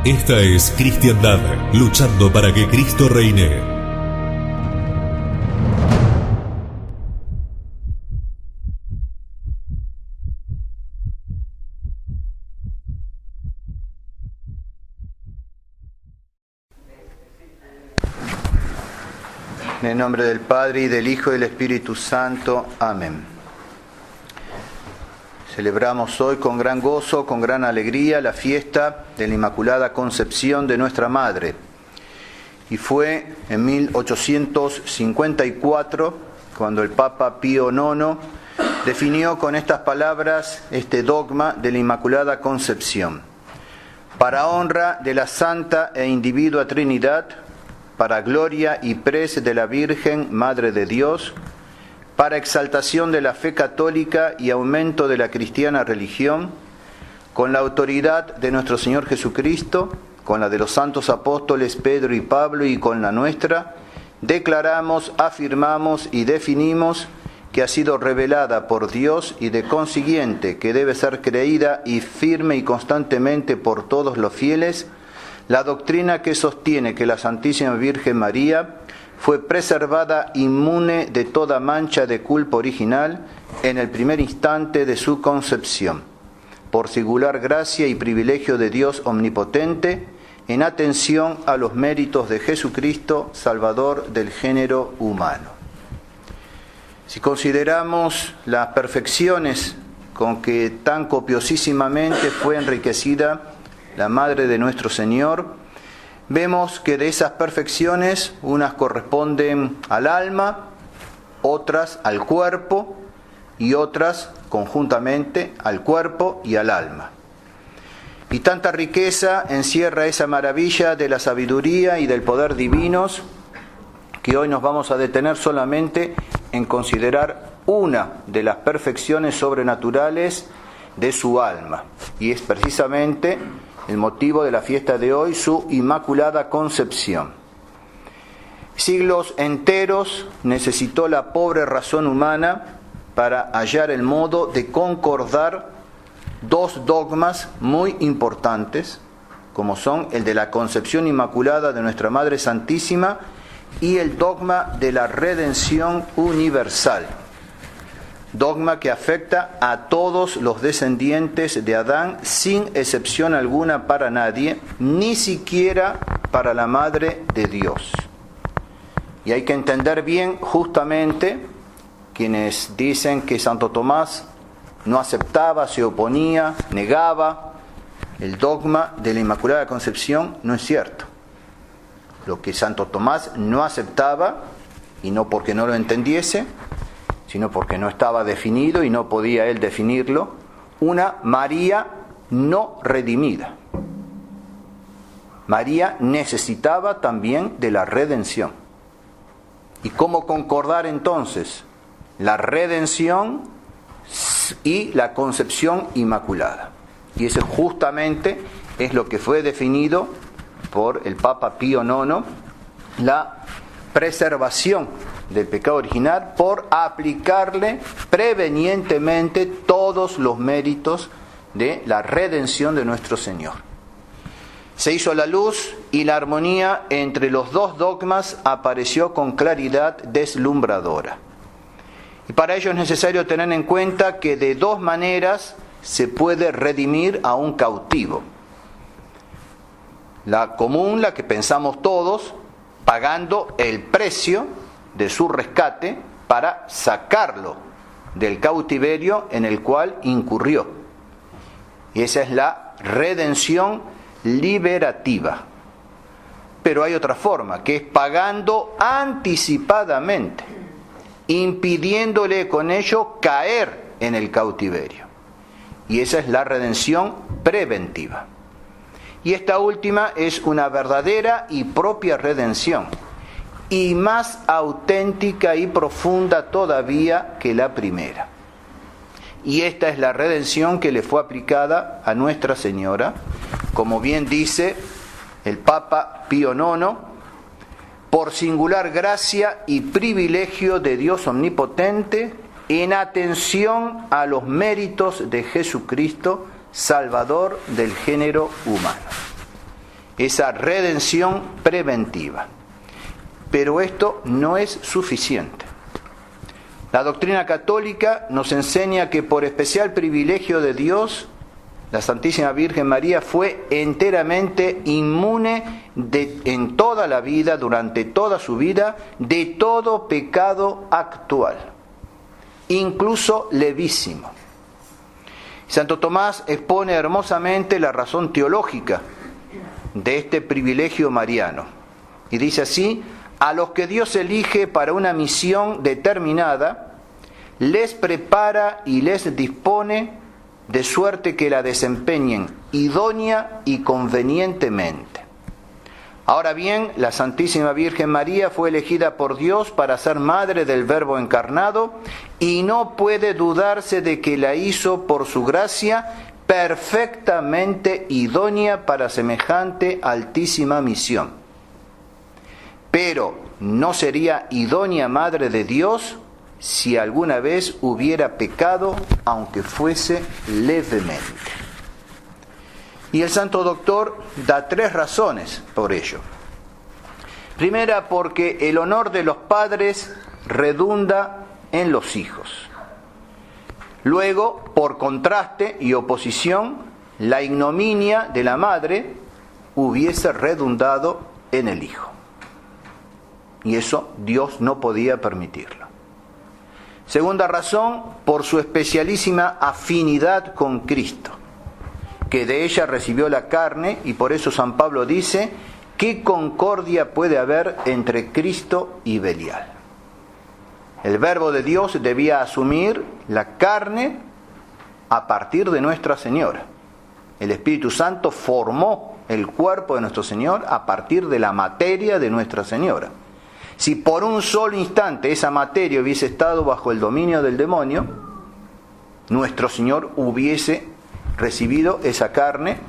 Esta es Cristiandad, luchando para que Cristo reine. En el nombre del Padre, y del Hijo, y del Espíritu Santo. Amén. Celebramos hoy con gran gozo, con gran alegría, la fiesta de la Inmaculada Concepción de nuestra Madre. Y fue en 1854 cuando el Papa Pío IX definió con estas palabras este dogma de la Inmaculada Concepción. Para honra de la Santa e Individua Trinidad, para gloria y pres de la Virgen, Madre de Dios, para exaltación de la fe católica y aumento de la cristiana religión, con la autoridad de nuestro Señor Jesucristo, con la de los santos apóstoles Pedro y Pablo y con la nuestra, declaramos, afirmamos y definimos que ha sido revelada por Dios y de consiguiente que debe ser creída y firme y constantemente por todos los fieles, la doctrina que sostiene que la Santísima Virgen María fue preservada inmune de toda mancha de culpa original en el primer instante de su concepción, por singular gracia y privilegio de Dios omnipotente, en atención a los méritos de Jesucristo, Salvador del género humano. Si consideramos las perfecciones con que tan copiosísimamente fue enriquecida la Madre de nuestro Señor, vemos que de esas perfecciones unas corresponden al alma, otras al cuerpo y otras conjuntamente al cuerpo y al alma. Y tanta riqueza encierra esa maravilla de la sabiduría y del poder divinos que hoy nos vamos a detener solamente en considerar una de las perfecciones sobrenaturales de su alma, y es precisamente el motivo de la fiesta de hoy, su Inmaculada Concepción. Siglos enteros necesitó la pobre razón humana para hallar el modo de concordar dos dogmas muy importantes, como son el de la Concepción Inmaculada de nuestra Madre Santísima y el dogma de la redención universal. Dogma que afecta a todos los descendientes de Adán, sin excepción alguna para nadie, ni siquiera para la Madre de Dios. Y hay que entender bien justamente quienes dicen que Santo Tomás no aceptaba, se oponía, negaba el dogma de la Inmaculada Concepción. No es cierto. Lo que Santo Tomás no aceptaba, y no porque no lo entendiese, sino porque no estaba definido y no podía él definirlo, una María no redimida. María necesitaba también de la redención. ¿Y cómo concordar entonces la redención y la concepción inmaculada? Y eso justamente es lo que fue definido por el Papa Pío IX, la preservación del pecado original por aplicarle prevenientemente todos los méritos de la redención de nuestro Señor. Se hizo la luz y la armonía entre los dos dogmas apareció con claridad deslumbradora. Y para ello es necesario tener en cuenta que de dos maneras se puede redimir a un cautivo. La común, la que pensamos todos, pagando el precio de su rescate para sacarlo del cautiverio en el cual incurrió. Y esa es la redención liberativa. Pero hay otra forma, que es pagando anticipadamente, impidiéndole con ello caer en el cautiverio. Y esa es la redención preventiva. Y esta última es una verdadera y propia redención, y más auténtica y profunda todavía que la primera. Y esta es la redención que le fue aplicada a Nuestra Señora, como bien dice el Papa Pío IX, por singular gracia y privilegio de Dios omnipotente, en atención a los méritos de Jesucristo, Salvador del género humano. esa redención preventiva. Pero esto no es suficiente. La doctrina católica nos enseña que por especial privilegio de Dios, la Santísima Virgen María fue enteramente inmune en toda la vida, durante toda su vida, de todo pecado actual, incluso levísimo. Santo Tomás expone hermosamente la razón teológica de este privilegio mariano. Y dice así: a los que Dios elige para una misión determinada, les prepara y les dispone de suerte que la desempeñen idónea y convenientemente. Ahora bien, la Santísima Virgen María fue elegida por Dios para ser madre del Verbo encarnado y no puede dudarse de que la hizo por su gracia perfectamente idónea para semejante altísima misión. Pero no sería idónea madre de Dios si alguna vez hubiera pecado, aunque fuese levemente. Y el Santo Doctor da 3 razones por ello. Primera, porque el honor de los padres redunda en los hijos. Luego, por contraste y oposición, la ignominia de la madre hubiese redundado en el hijo. Y eso Dios no podía permitirlo. Segunda razón, por su especialísima afinidad con Cristo, que de ella recibió la carne, y por eso San Pablo dice: ¿qué concordia puede haber entre Cristo y Belial? El Verbo de Dios debía asumir la carne a partir de Nuestra Señora. El Espíritu Santo formó el cuerpo de nuestro Señor a partir de la materia de Nuestra Señora. Si por un solo instante esa materia hubiese estado bajo el dominio del demonio, nuestro Señor hubiese recibido esa carne,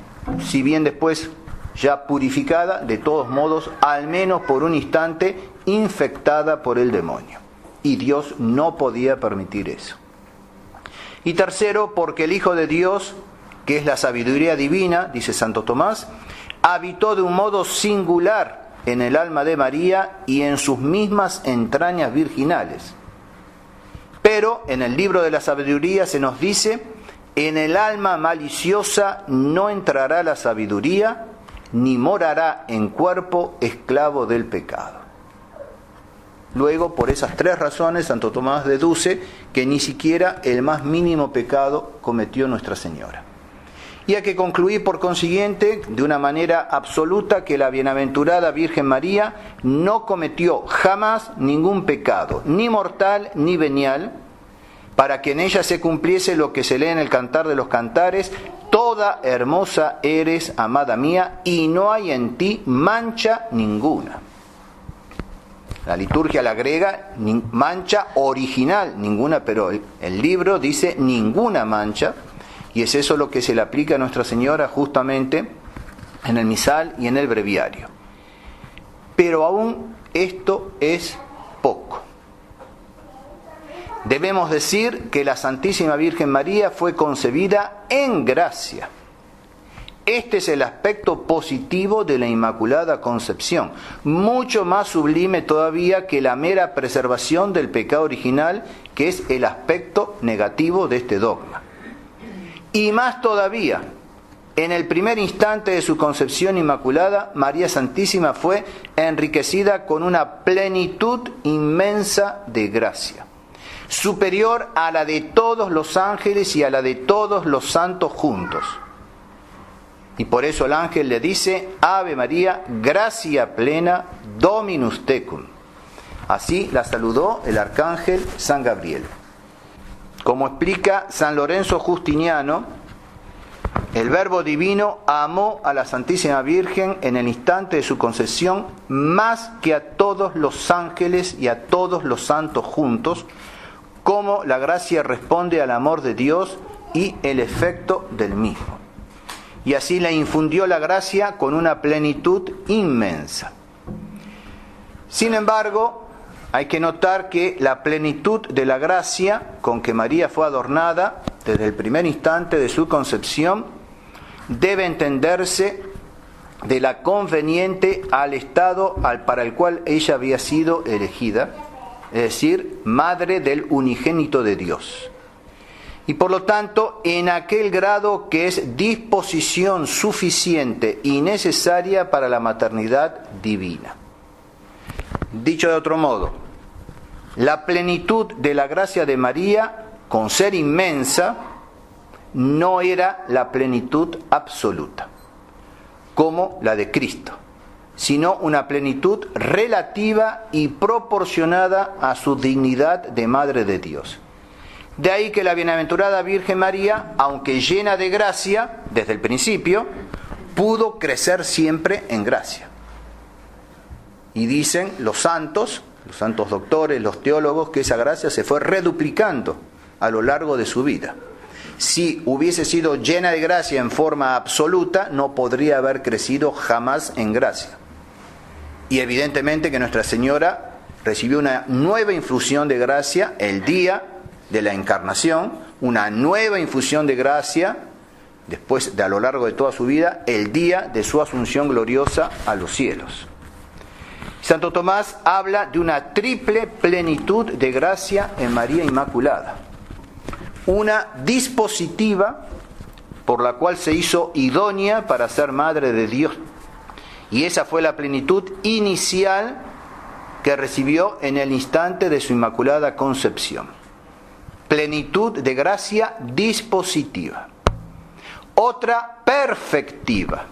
si bien después ya purificada, de todos modos, al menos por un instante, infectada por el demonio. Y Dios no podía permitir eso. Y tercero, porque el Hijo de Dios, que es la sabiduría divina, dice Santo Tomás, habitó de un modo singular en el alma de María y en sus mismas entrañas virginales. Pero en el libro de la sabiduría se nos dice: en el alma maliciosa no entrará la sabiduría, ni morará en cuerpo esclavo del pecado. Luego, por esas 3 razones, Santo Tomás deduce que ni siquiera el más mínimo pecado cometió Nuestra Señora. Y hay que concluir, por consiguiente, de una manera absoluta, que la bienaventurada Virgen María no cometió jamás ningún pecado, ni mortal ni venial, para que en ella se cumpliese lo que se lee en el Cantar de los Cantares: toda hermosa eres, amada mía, y no hay en ti mancha ninguna. La liturgia la agrega mancha original, ninguna, pero el libro dice ninguna mancha. Y es eso lo que se le aplica a Nuestra Señora justamente en el misal y en el breviario. Pero aún esto es poco. Debemos decir que la Santísima Virgen María fue concebida en gracia. Este es el aspecto positivo de la Inmaculada Concepción, mucho más sublime todavía que la mera preservación del pecado original, que es el aspecto negativo de este dogma. Y más todavía, en el primer instante de su concepción inmaculada, María Santísima fue enriquecida con una plenitud inmensa de gracia, superior a la de todos los ángeles y a la de todos los santos juntos. Y por eso el ángel le dice: Ave María, gracia plena, Dominus tecum. Así la saludó el arcángel San Gabriel. Como explica San Lorenzo Justiniano, el Verbo Divino amó a la Santísima Virgen en el instante de su concepción más que a todos los ángeles y a todos los santos juntos, como la gracia responde al amor de Dios y el efecto del mismo. Y así le infundió la gracia con una plenitud inmensa. Sin embargo, hay que notar que la plenitud de la gracia con que María fue adornada desde el primer instante de su concepción debe entenderse de la conveniente al estado para el cual ella había sido elegida, es decir, madre del unigénito de Dios. Y por lo tanto, en aquel grado que es disposición suficiente y necesaria para la maternidad divina. Dicho de otro modo, la plenitud de la gracia de María, con ser inmensa, no era la plenitud absoluta, como la de Cristo, sino una plenitud relativa y proporcionada a su dignidad de Madre de Dios. De ahí que la bienaventurada Virgen María, aunque llena de gracia desde el principio, pudo crecer siempre en gracia. Y dicen los santos doctores, los teólogos, que esa gracia se fue reduplicando a lo largo de su vida. Si hubiese sido llena de gracia en forma absoluta, no podría haber crecido jamás en gracia. Y evidentemente que Nuestra Señora recibió una nueva infusión de gracia el día de la encarnación, una nueva infusión de gracia después de a lo largo de toda su vida, el día de su asunción gloriosa a los cielos. Santo Tomás habla de una triple plenitud de gracia en María Inmaculada. Una dispositiva por la cual se hizo idónea para ser Madre de Dios. Y esa fue la plenitud inicial que recibió en el instante de su Inmaculada Concepción. Plenitud de gracia dispositiva. Otra perfectiva,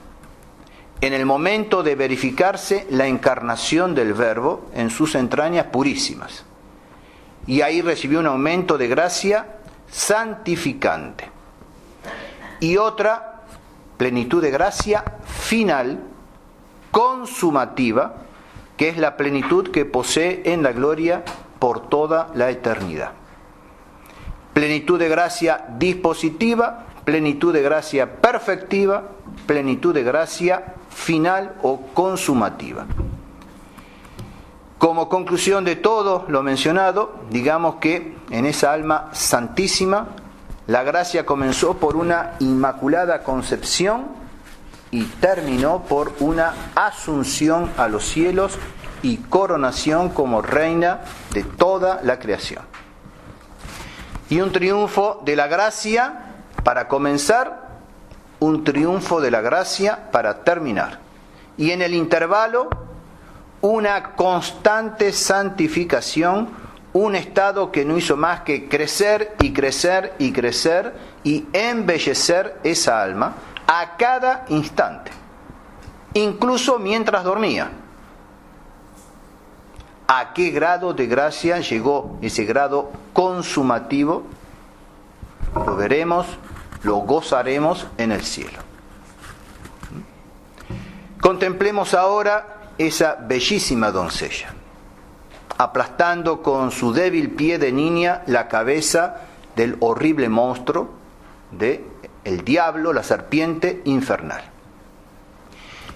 en el momento de verificarse la encarnación del Verbo en sus entrañas purísimas. Y ahí recibió un aumento de gracia santificante. Y otra plenitud de gracia final, consumativa, que es la plenitud que posee en la gloria por toda la eternidad. Plenitud de gracia dispositiva, plenitud de gracia perfectiva, plenitud de gracia final o consumativa. Como conclusión de todo lo mencionado, digamos que en esa alma santísima, la gracia comenzó por una inmaculada concepción y terminó por una asunción a los cielos y coronación como reina de toda la creación. Y un triunfo de la gracia para comenzar, un triunfo de la gracia para terminar. Y en el intervalo, una constante santificación, un estado que no hizo más que crecer y crecer y crecer y embellecer esa alma a cada instante, incluso mientras dormía. ¿A qué grado de gracia llegó ese grado consumativo? Lo veremos, lo gozaremos en el cielo. Contemplemos ahora esa bellísima doncella, aplastando con su débil pie de niña la cabeza del horrible monstruo, el diablo, la serpiente infernal.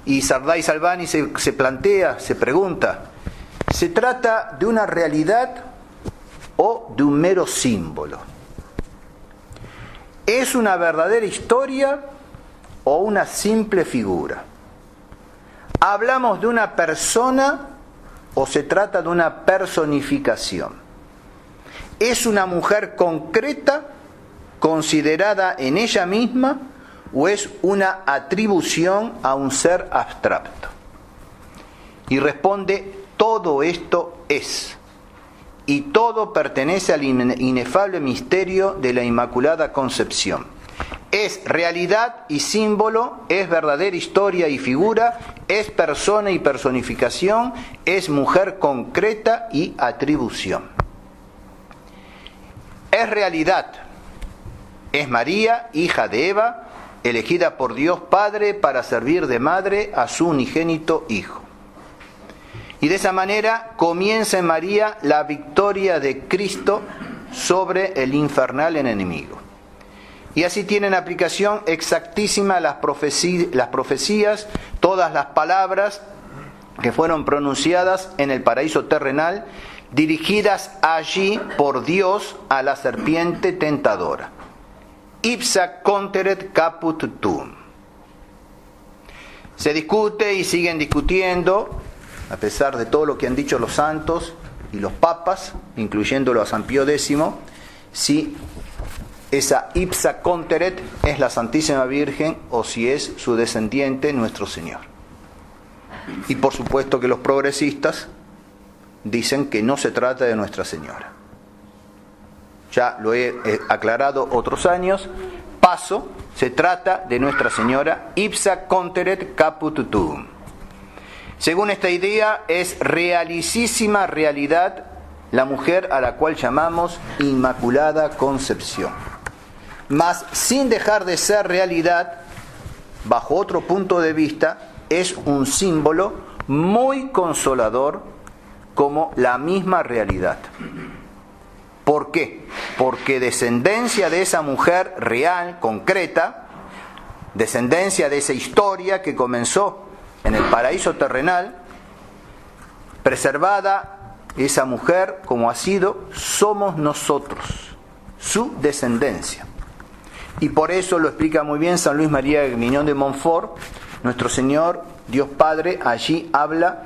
Y Sardá Salvani se plantea, se pregunta, ¿se trata de una realidad o de un mero símbolo? ¿Es una verdadera historia o una simple figura? ¿Hablamos de una persona o se trata de una personificación? ¿Es una mujer concreta, considerada en ella misma, o es una atribución a un ser abstracto? Y responde, todo esto es. Y todo pertenece al inefable misterio de la Inmaculada Concepción. Es realidad y símbolo, es verdadera historia y figura, es persona y personificación, es mujer concreta y atribución. Es realidad, es María, hija de Eva, elegida por Dios Padre para servir de madre a su unigénito Hijo. Y de esa manera comienza en María la victoria de Cristo sobre el infernal enemigo. Y así tienen aplicación exactísima las profecías, todas las palabras que fueron pronunciadas en el paraíso terrenal, dirigidas allí por Dios a la serpiente tentadora. Ipsa conteret caput tuum. Se discute y siguen discutiendo, a pesar de todo lo que han dicho los santos y los papas, incluyéndolo a San Pío X, si esa ipsa conteret es la Santísima Virgen o si es su descendiente nuestro Señor. Y por supuesto que los progresistas dicen que no se trata de Nuestra Señora. Ya lo he aclarado otros años. Paso, se trata de Nuestra Señora ipsa conteret caput tuum. Según esta idea, es realísima realidad la mujer a la cual llamamos Inmaculada Concepción. Mas sin dejar de ser realidad, bajo otro punto de vista, es un símbolo muy consolador como la misma realidad. ¿Por qué? Porque descendencia de esa mujer real, concreta, descendencia de esa historia que comenzó en el paraíso terrenal, preservada esa mujer como ha sido, somos nosotros, su descendencia. Y por eso lo explica muy bien San Luis María Grignion de Montfort, nuestro Señor, Dios Padre, allí habla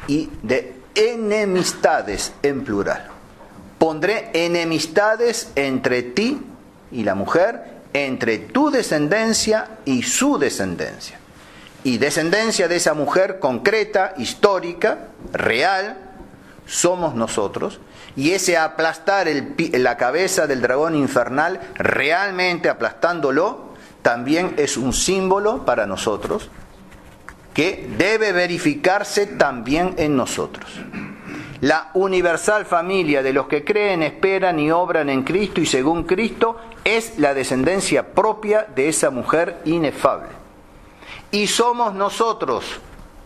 y de enemistades en plural. Pondré enemistades entre ti y la mujer, entre tu descendencia y su descendencia. Y descendencia de esa mujer concreta, histórica, real, somos nosotros. Y ese aplastar la cabeza del dragón infernal, realmente aplastándolo, también es un símbolo para nosotros, que debe verificarse también en nosotros. La universal familia de los que creen, esperan y obran en Cristo y según Cristo es la descendencia propia de esa mujer inefable. Y somos nosotros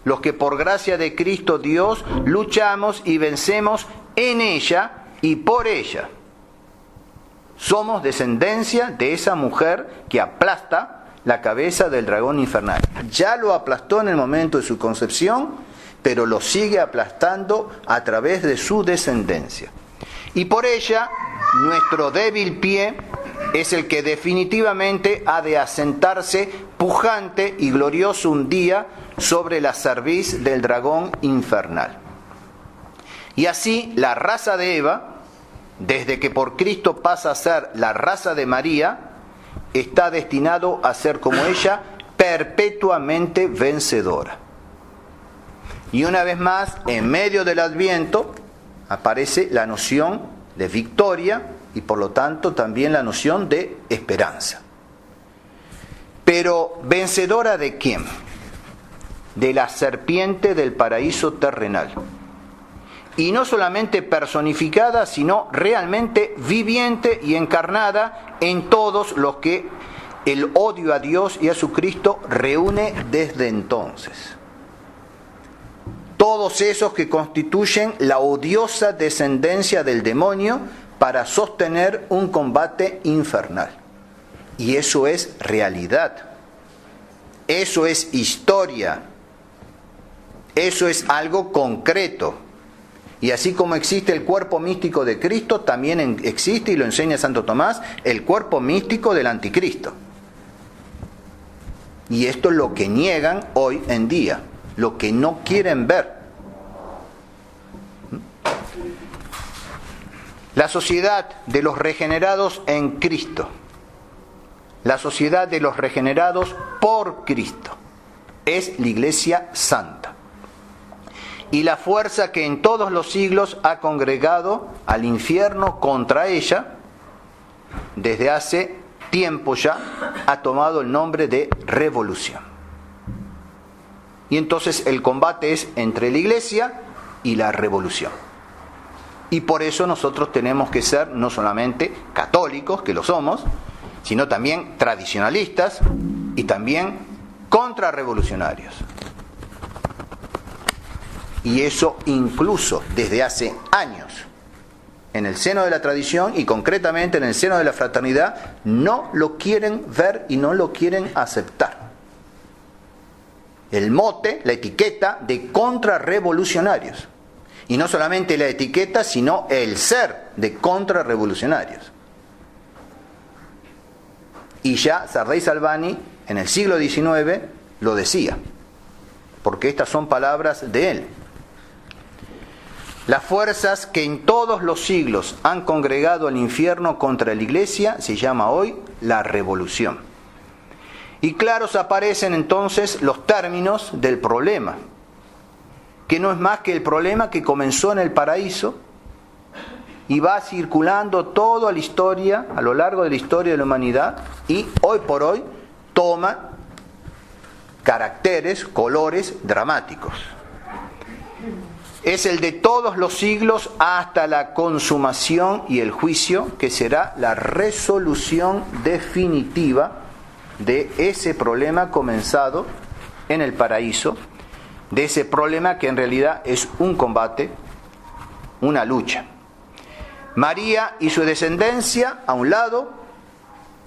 los que por gracia de Cristo Dios luchamos y vencemos en ella y por ella. Somos descendencia de esa mujer que aplasta la cabeza del dragón infernal. Ya lo aplastó en el momento de su concepción, pero lo sigue aplastando a través de su descendencia. Y por ella, nuestro débil pie es el que definitivamente ha de asentarse pujante y glorioso un día sobre la cerviz del dragón infernal. Y así la raza de Eva, desde que por Cristo pasa a ser la raza de María, está destinado a ser como ella, perpetuamente vencedora. Y una vez más, en medio del Adviento, aparece la noción de victoria y por lo tanto también la noción de esperanza. Pero, ¿vencedora de quién? De la serpiente del paraíso terrenal. Y no solamente personificada, sino realmente viviente y encarnada en todos los que el odio a Dios y a su Cristo reúne desde entonces. Todos esos que constituyen la odiosa descendencia del demonio para sostener un combate infernal. Y eso es realidad. Eso es historia. Eso es algo concreto. Y así como existe el cuerpo místico de Cristo, también existe, y lo enseña Santo Tomás, el cuerpo místico del anticristo. Y esto es lo que niegan hoy en día, lo que no quieren ver. La sociedad de los regenerados en Cristo, la sociedad de los regenerados por Cristo, es la Iglesia Santa. Y la fuerza que en todos los siglos ha congregado al infierno contra ella, desde hace tiempo ya, ha tomado el nombre de revolución. Y entonces el combate es entre la Iglesia y la revolución. Y por eso nosotros tenemos que ser no solamente católicos, que lo somos, sino también tradicionalistas y también contrarrevolucionarios. Y eso incluso desde hace años, en el seno de la tradición y concretamente en el seno de la fraternidad, no lo quieren ver y no lo quieren aceptar. El mote, la etiqueta de contrarrevolucionarios. Y no solamente la etiqueta, sino el ser de contrarrevolucionarios. Y ya Sardá y Salvani, en el siglo XIX, lo decía, porque estas son palabras de él. Las fuerzas que en todos los siglos han congregado al infierno contra la Iglesia se llama hoy la revolución. Y claros aparecen entonces los términos del problema, que no es más que el problema que comenzó en el paraíso y va circulando toda la historia, a lo largo de la historia de la humanidad, y hoy por hoy toma caracteres, colores dramáticos. Es el de todos los siglos hasta la consumación y el juicio, que será la resolución definitiva de ese problema comenzado en el paraíso, de ese problema que en realidad es un combate, una lucha. María y su descendencia a un lado,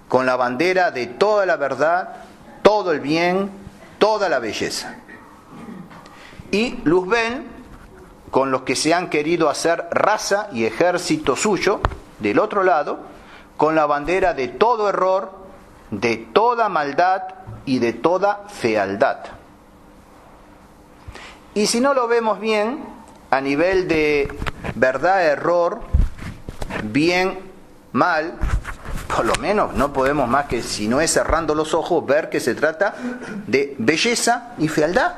con la bandera de toda la verdad, todo el bien, toda la belleza. Y Luzbel, con los que se han querido hacer raza y ejército suyo, del otro lado, con la bandera de todo error, de toda maldad y de toda fealdad. Y si no lo vemos bien, a nivel de verdad, error, bien, mal, por lo menos no podemos más que, si no es cerrando los ojos, ver que se trata de belleza y fealdad.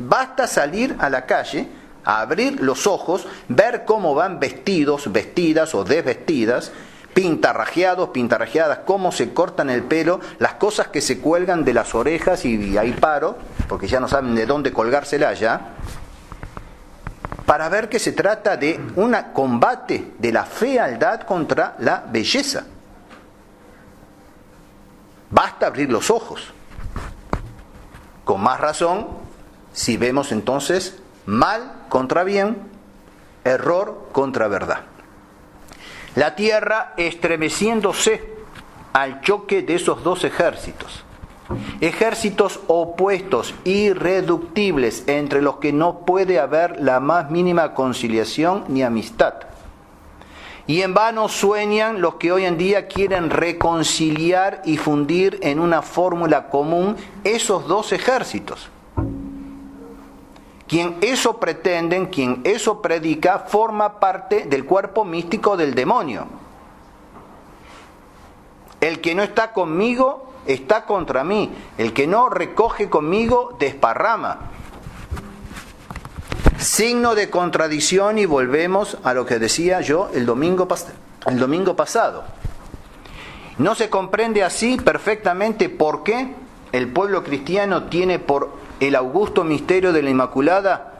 Basta salir a la calle, a abrir los ojos, ver cómo van vestidos, vestidas o desvestidas, pintarrajeados, pintarrajeadas, cómo se cortan el pelo, las cosas que se cuelgan de las orejas y ahí paro, porque ya no saben de dónde colgársela ya, para ver que se trata de un combate de la fealdad contra la belleza. Basta abrir los ojos. Con más razón, si vemos entonces mal contra bien, error contra verdad. La tierra estremeciéndose al choque de esos dos ejércitos. Ejércitos opuestos, irreductibles, entre los que no puede haber la más mínima conciliación ni amistad. Y en vano sueñan los que hoy en día quieren reconciliar y fundir en una fórmula común esos dos ejércitos. Quien eso pretenden, quien eso predica, forma parte del cuerpo místico del demonio. El que no está conmigo está contra mí. El que no recoge conmigo desparrama. Signo de contradicción, y volvemos a lo que decía yo el domingo pasado. No se comprende así perfectamente por qué el pueblo cristiano tiene por el augusto misterio de la Inmaculada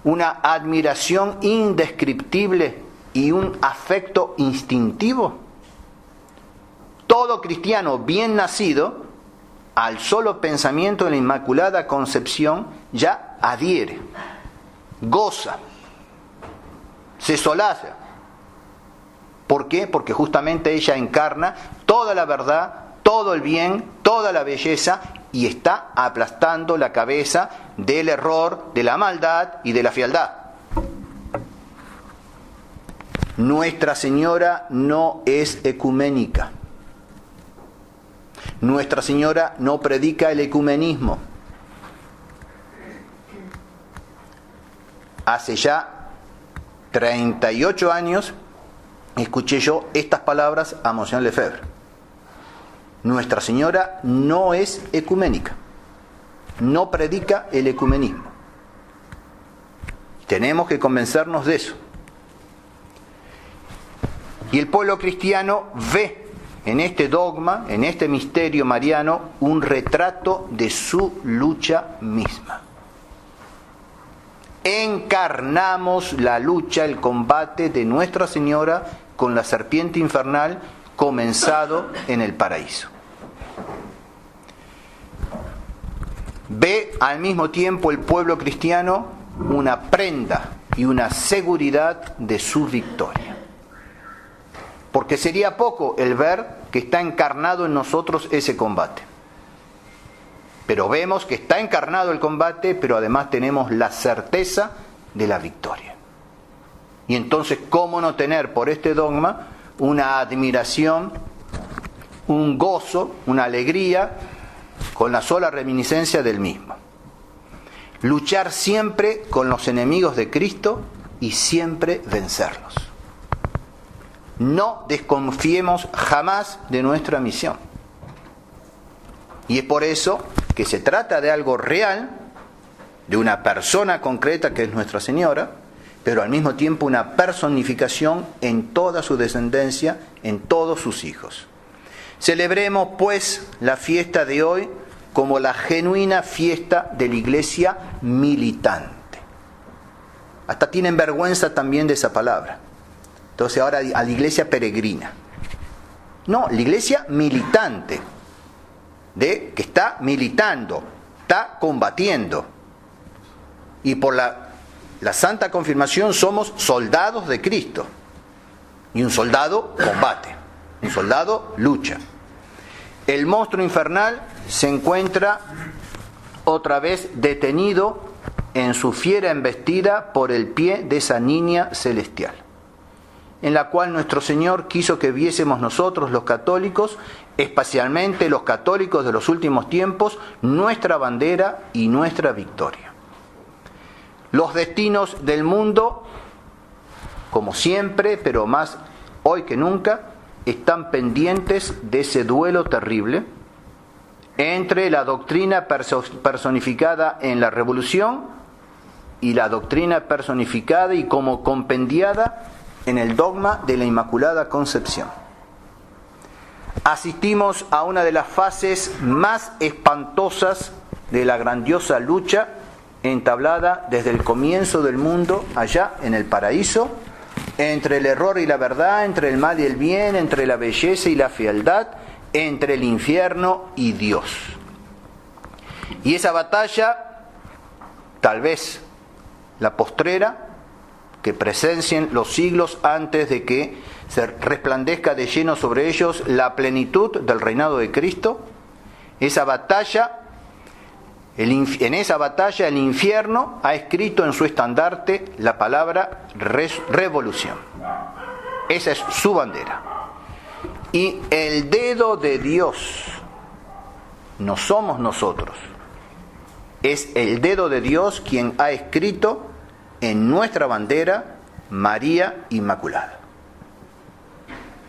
una admiración indescriptible y un afecto instintivo. Todo cristiano bien nacido, al solo pensamiento de la Inmaculada Concepción, ya adhiere, goza, se solaza. ¿Por qué? Porque justamente ella encarna toda la verdad, todo el bien, toda la belleza, y está aplastando la cabeza del error, de la maldad y de la fealdad. Nuestra Señora no es ecuménica. Nuestra Señora no predica el ecumenismo. Hace ya 38 años escuché yo estas palabras a Monseñor Lefebvre. Nuestra Señora no es ecuménica, no predica el ecumenismo. Tenemos que convencernos de eso. Y el pueblo cristiano ve en este dogma, en este misterio mariano, un retrato de su lucha misma. Encarnamos la lucha, el combate de Nuestra Señora con la serpiente infernal, comenzado en el paraíso. Ve al mismo tiempo el pueblo cristiano una prenda y una seguridad de su victoria. Porque sería poco el ver que está encarnado en nosotros ese combate. Pero vemos que está encarnado el combate, pero además tenemos la certeza de la victoria. Y entonces, ¿cómo no tener por este dogma una admiración, un gozo, una alegría con la sola reminiscencia del mismo. Luchar siempre con los enemigos de Cristo y siempre vencerlos. No desconfiemos jamás de nuestra misión. Y es por eso que se trata de algo real, de una persona concreta que es Nuestra Señora, pero al mismo tiempo una personificación en toda su descendencia, en todos sus hijos. Celebremos pues la fiesta de hoy como la genuina fiesta de la iglesia militante. Hasta tienen vergüenza también de esa palabra. Entonces ahora a la iglesia peregrina. No, la iglesia militante, de que está militando, está combatiendo. Y por la santa confirmación somos soldados de Cristo. Y un soldado combate, un soldado lucha. El monstruo infernal se encuentra otra vez detenido en su fiera embestida por el pie de esa niña celestial, en la cual nuestro Señor quiso que viésemos nosotros los católicos, especialmente los católicos de los últimos tiempos, nuestra bandera y nuestra victoria. Los destinos del mundo, como siempre, pero más hoy que nunca, están pendientes de ese duelo terrible entre la doctrina personificada en la revolución y la doctrina personificada y como compendiada en el dogma de la Inmaculada Concepción. Asistimos a una de las fases más espantosas de la grandiosa lucha entablada desde el comienzo del mundo, allá en el paraíso, entre el error y la verdad, entre el mal y el bien, entre la belleza y la fealdad, entre el infierno y Dios. Y esa batalla, tal vez la postrera, que presencien los siglos antes de que se resplandezca de lleno sobre ellos la plenitud del reinado de Cristo, esa batalla, en esa batalla el infierno ha escrito en su estandarte la palabra revolución. Esa es su bandera. Y el dedo de Dios no somos nosotros. Es el dedo de Dios quien ha escrito en nuestra bandera María Inmaculada.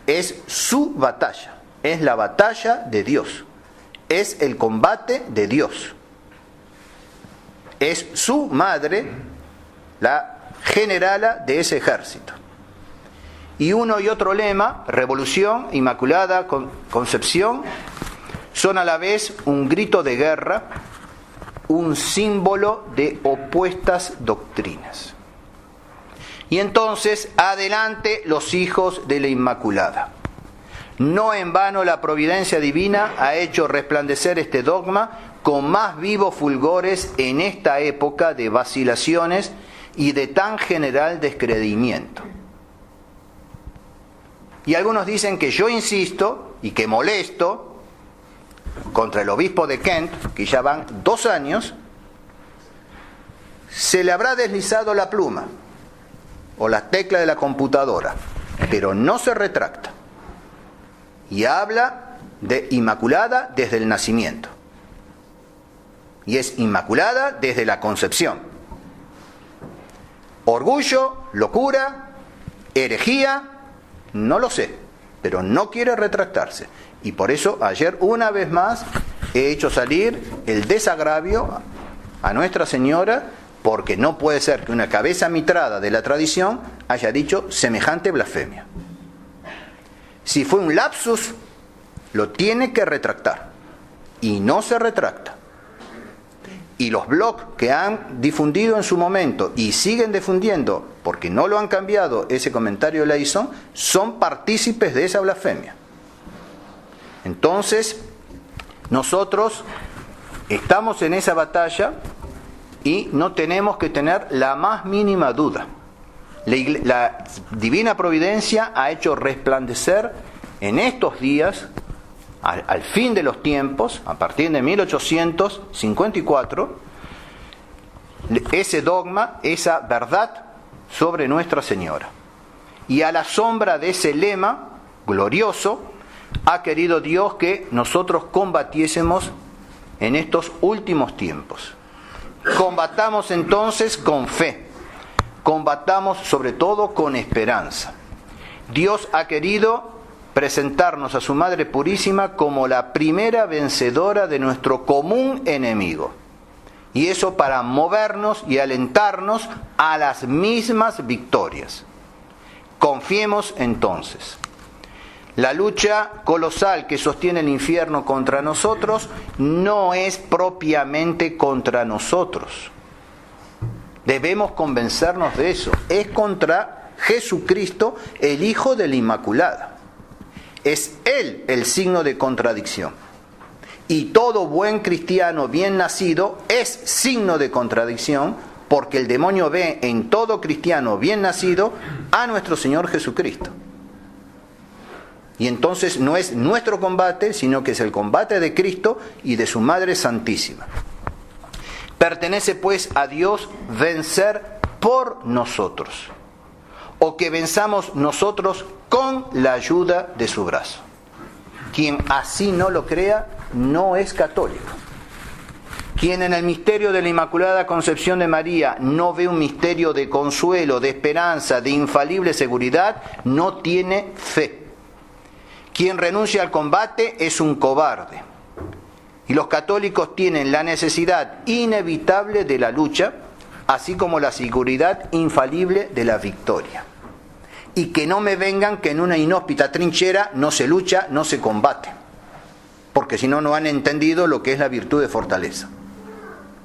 Es su batalla, es la batalla de Dios, es el combate de Dios. Es su madre, la generala de ese ejército. Y uno y otro lema, Revolución, Inmaculada, Concepción, son a la vez un grito de guerra, un símbolo de opuestas doctrinas. Y entonces, adelante los hijos de la Inmaculada. No en vano la providencia divina ha hecho resplandecer este dogma con más vivos fulgores en esta época de vacilaciones y de tan general descreimiento. Y algunos dicen que yo insisto y que molesto contra el obispo de Kent, que ya van 2 años, se le habrá deslizado la pluma o la tecla de la computadora, pero no se retracta. Y habla de Inmaculada desde el nacimiento. Y es Inmaculada desde la concepción. Orgullo, locura, herejía, no lo sé, pero no quiere retractarse. Y por eso ayer una vez más he hecho salir el desagravio a Nuestra Señora, porque no puede ser que una cabeza mitrada de la tradición haya dicho semejante blasfemia. Si fue un lapsus, lo tiene que retractar. Y no se retracta. Y los blogs que han difundido en su momento y siguen difundiendo, porque no lo han cambiado ese comentario de Leison, son partícipes de esa blasfemia. Entonces, nosotros estamos en esa batalla y no tenemos que tener la más mínima duda. La divina providencia ha hecho resplandecer en estos días, al fin de los tiempos, a partir de 1854, ese dogma, esa verdad sobre Nuestra Señora. Y a la sombra de ese lema glorioso, ha querido Dios que nosotros combatiésemos en estos últimos tiempos. Combatamos entonces con fe, combatamos sobre todo con esperanza. Dios ha querido presentarnos a su Madre Purísima como la primera vencedora de nuestro común enemigo. Y eso para movernos y alentarnos a las mismas victorias. Confiemos entonces. La lucha colosal que sostiene el infierno contra nosotros no es propiamente contra nosotros. Debemos convencernos de eso. Es contra Jesucristo, el Hijo de la Inmaculada. Es Él el signo de contradicción. Y todo buen cristiano bien nacido es signo de contradicción, porque el demonio ve en todo cristiano bien nacido a nuestro Señor Jesucristo. Y entonces no es nuestro combate, sino que es el combate de Cristo y de su Madre Santísima. Pertenece pues a Dios vencer por nosotros, o que venzamos nosotros con la ayuda de su brazo. Quien así no lo crea, no es católico. Quien en el misterio de la Inmaculada Concepción de María no ve un misterio de consuelo, de esperanza, de infalible seguridad, no tiene fe. Quien renuncia al combate es un cobarde. Y los católicos tienen la necesidad inevitable de la lucha, así como la seguridad infalible de la victoria. Y que no me vengan que en una inhóspita trinchera no se lucha, no se combate. Porque si no, no han entendido lo que es la virtud de fortaleza.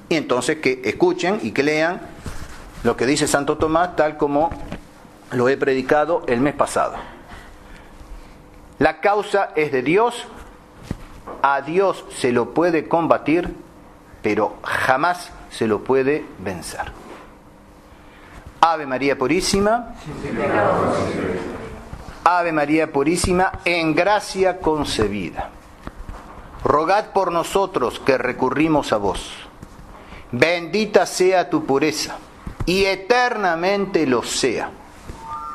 Y entonces que escuchen y que lean lo que dice Santo Tomás, tal como lo he predicado el mes pasado. La causa es de Dios, a Dios se lo puede combatir, pero jamás se lo puede vencer. Ave María Purísima, Ave María Purísima, en gracia concebida. Rogad por nosotros que recurrimos a vos. Bendita sea tu pureza, y eternamente lo sea,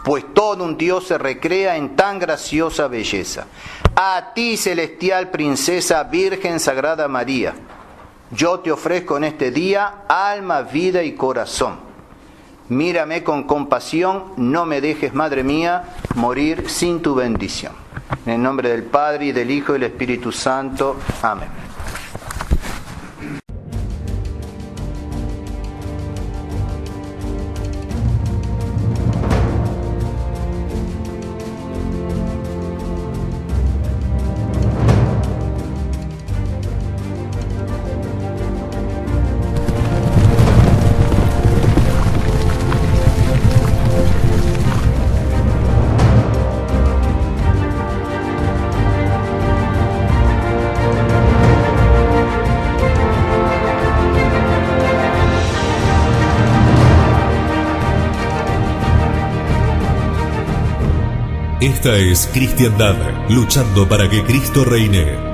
pues todo un Dios se recrea en tan graciosa belleza. A ti, celestial princesa, Virgen Sagrada María, yo te ofrezco en este día alma, vida y corazón. Mírame con compasión, no me dejes, Madre mía, morir sin tu bendición. En el nombre del Padre, y del Hijo, y del Espíritu Santo. Amén. Esta es Cristiandad, luchando para que Cristo reine.